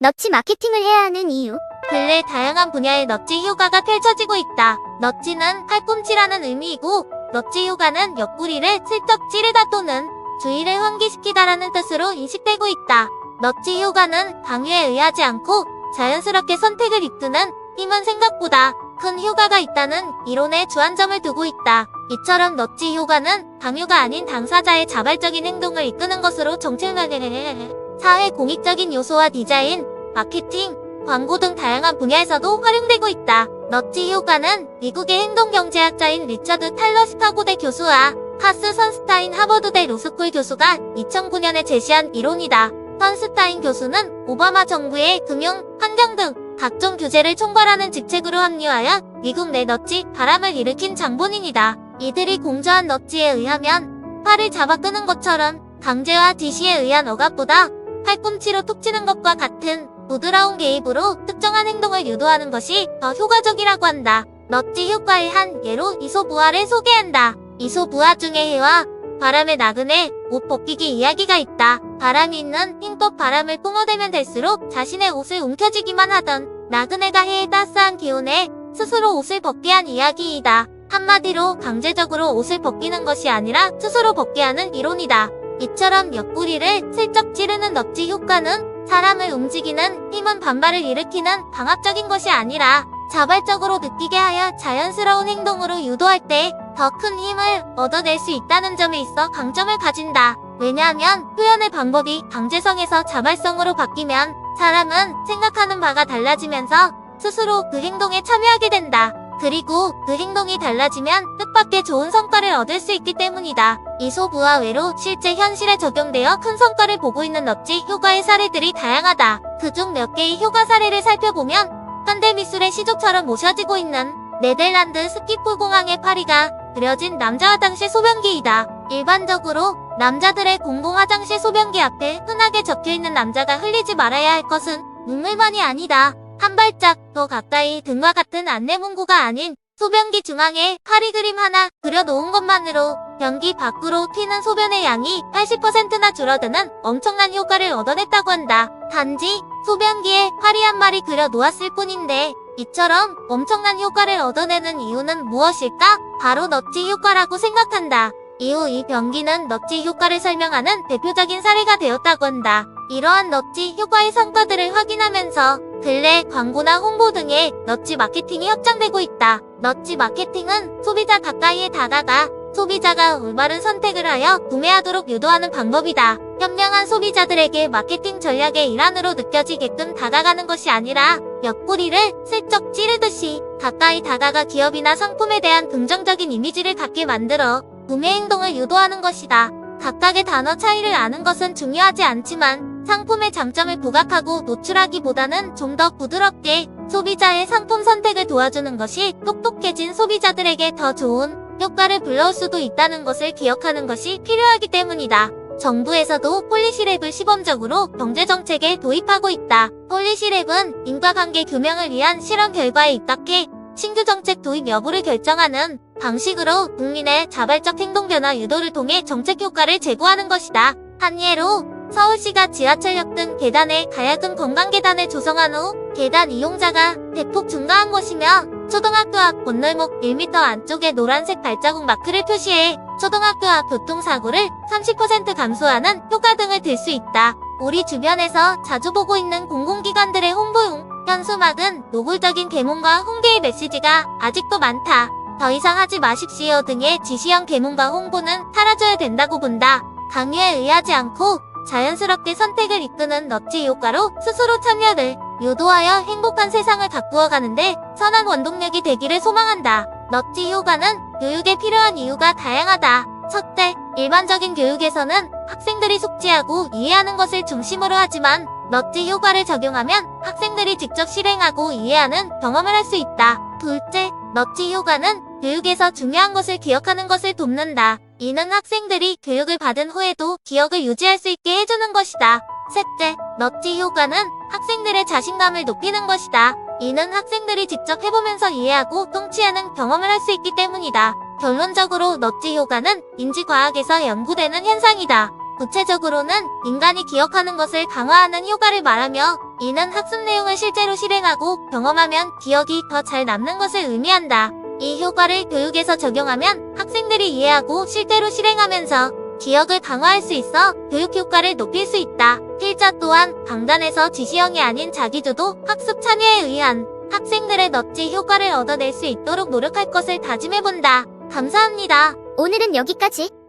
넛지 마케팅을 해야 하는 이유. 근래 다양한 분야의 넛지 효과가 펼쳐지고 있다. 넛지는 팔꿈치라는 의미이고, 넛지 효과는 옆구리를 슬쩍 찌르다 또는 주의를 환기시키다라는 뜻으로 인식되고 있다. 넛지 효과는 강요에 의하지 않고 자연스럽게 선택을 이끄는 힘은 생각보다 큰 효과가 있다는 이론에 주안점을 두고 있다. 이처럼 넛지 효과는 강요가 아닌 당사자의 자발적인 행동을 이끄는 것으로 사회 공익적인 요소와 디자인, 마케팅, 광고 등 다양한 분야에서도 활용되고 있다. 넛지 효과는 미국의 행동경제학자인 리처드 탈러 시카고대 교수와 카스 선스타인 하버드대 로스쿨 교수가 2009년에 제시한 이론이다. 선스타인 교수는 오바마 정부의 금융, 환경 등 각종 규제를 총괄하는 직책으로 합류하여 미국 내 넛지 바람을 일으킨 장본인이다. 이들이 공저한 넛지에 의하면 팔을 잡아 끄는 것처럼 강제와 지시에 의한 억압보다 팔꿈치로 툭 치는 것과 같은 부드러운 개입으로 특정한 행동을 유도하는 것이 더 효과적이라고 한다. 넛지 효과의 한 예로 이소부화를 소개한다. 이소부화 중의 해와 바람의 나그네, 옷 벗기기 이야기가 있다. 바람이 있는 흰꽃 바람을 뿜어대면 될수록 자신의 옷을 움켜쥐기만 하던 나그네가 해의 따스한 기운에 스스로 옷을 벗게 한 이야기이다. 한마디로 강제적으로 옷을 벗기는 것이 아니라 스스로 벗게 하는 이론이다. 이처럼 옆구리를 슬쩍 찌르는 넛지 효과는 사람을 움직이는 힘은 반발을 일으키는 강압적인 것이 아니라 자발적으로 느끼게 하여 자연스러운 행동으로 유도할 때 더 큰 힘을 얻어낼 수 있다는 점에 있어 강점을 가진다. 왜냐하면 표현의 방법이 강제성에서 자발성으로 바뀌면 사람은 생각하는 바가 달라지면서 스스로 그 행동에 참여하게 된다. 그리고 그 행동이 달라지면 뜻밖의 좋은 성과를 얻을 수 있기 때문이다. 이소부화 외로 실제 현실에 적용되어 큰 성과를 보고 있는 넛지 효과의 사례들이 다양하다. 그중 몇 개의 효과 사례를 살펴보면 현대미술의 시조처럼 모셔지고 있는 네덜란드 스키폴 공항의 파리가 그려진 남자 화장실 소변기이다. 일반적으로 남자들의 공공 화장실 소변기 앞에 흔하게 적혀있는 남자가 흘리지 말아야 할 것은 눈물만이 아니다. 한 발짝 더 가까이 등과 같은 안내문구가 아닌 소변기 중앙에 파리 그림 하나 그려놓은 것만으로 변기 밖으로 튀는 소변의 양이 80%나 줄어드는 엄청난 효과를 얻어냈다고 한다. 단지 소변기에 파리 한 마리 그려놓았을 뿐인데 이처럼 엄청난 효과를 얻어내는 이유는 무엇일까? 바로 넛지 효과라고 생각한다. 이후 이 변기는 넛지 효과를 설명하는 대표적인 사례가 되었다고 한다. 이러한 넛지 효과의 성과들을 확인하면서 근래 광고나 홍보 등의 넛지 마케팅이 확장되고 있다. 넛지 마케팅은 소비자 가까이에 다가가 소비자가 올바른 선택을 하여 구매하도록 유도하는 방법이다. 현명한 소비자들에게 마케팅 전략의 일환으로 느껴지게끔 다가가는 것이 아니라 옆구리를 슬쩍 찌르듯이 가까이 다가가 기업이나 상품에 대한 긍정적인 이미지를 갖게 만들어 구매 행동을 유도하는 것이다. 각각의 단어 차이를 아는 것은 중요하지 않지만 상품의 장점을 부각하고 노출하기보다는 좀 더 부드럽게 소비자의 상품 선택을 도와주는 것이 똑똑해진 소비자들에게 더 좋은 효과를 불러올 수도 있다는 것을 기억하는 것이 필요하기 때문이다. 정부에서도 폴리시랩을 시범적으로 경제정책에 도입하고 있다. 폴리시랩은 인과관계 규명을 위한 실험 결과에 입각해 신규 정책 도입 여부를 결정하는 방식으로 국민의 자발적 행동 변화 유도를 통해 정책 효과를 제고하는 것이다. 한 예로 서울시가 지하철역 등 계단에 가야금 건강계단을 조성한 후 계단 이용자가 대폭 증가한 것이며 초등학교 앞 건널목 1m 안쪽에 노란색 발자국 마크를 표시해 초등학교 앞 교통사고를 30% 감소하는 효과 등을 들 수 있다. 우리 주변에서 자주 보고 있는 공공기관들의 홍보용 현수막은 노골적인 계몽과 홍계의 메시지가 아직도 많다. 더 이상 하지 마십시오 등의 지시형 계몽과 홍보는 사라져야 된다고 본다. 강요에 의하지 않고 자연스럽게 선택을 이끄는 넛지 효과로 스스로 참여를 유도하여 행복한 세상을 가꾸어 가는데 선한 원동력이 되기를 소망한다. 넛지 효과는 교육에 필요한 이유가 다양하다. 첫째, 일반적인 교육에서는 학생들이 숙지하고 이해하는 것을 중심으로 하지만 넛지 효과를 적용하면 학생들이 직접 실행하고 이해하는 경험을 할 수 있다. 둘째, 넛지 효과는 교육에서 중요한 것을 기억하는 것을 돕는다. 이는 학생들이 교육을 받은 후에도 기억을 유지할 수 있게 해주는 것이다. 셋째, 넛지 효과는 학생들의 자신감을 높이는 것이다. 이는 학생들이 직접 해보면서 이해하고 통치하는 경험을 할 수 있기 때문이다. 결론적으로 넛지 효과는 인지과학에서 연구되는 현상이다. 구체적으로는 인간이 기억하는 것을 강화하는 효과를 말하며 이는 학습 내용을 실제로 실행하고 경험하면 기억이 더 잘 남는 것을 의미한다. 이 효과를 교육에서 적용하면 학생들이 이해하고 실제로 실행하면서 기억을 강화할 수 있어 교육 효과를 높일 수 있다. 필자 또한 강단에서 지시형이 아닌 자기주도 학습 참여에 의한 학생들의 넛지 효과를 얻어낼 수 있도록 노력할 것을 다짐해본다. 감사합니다. 오늘은 여기까지.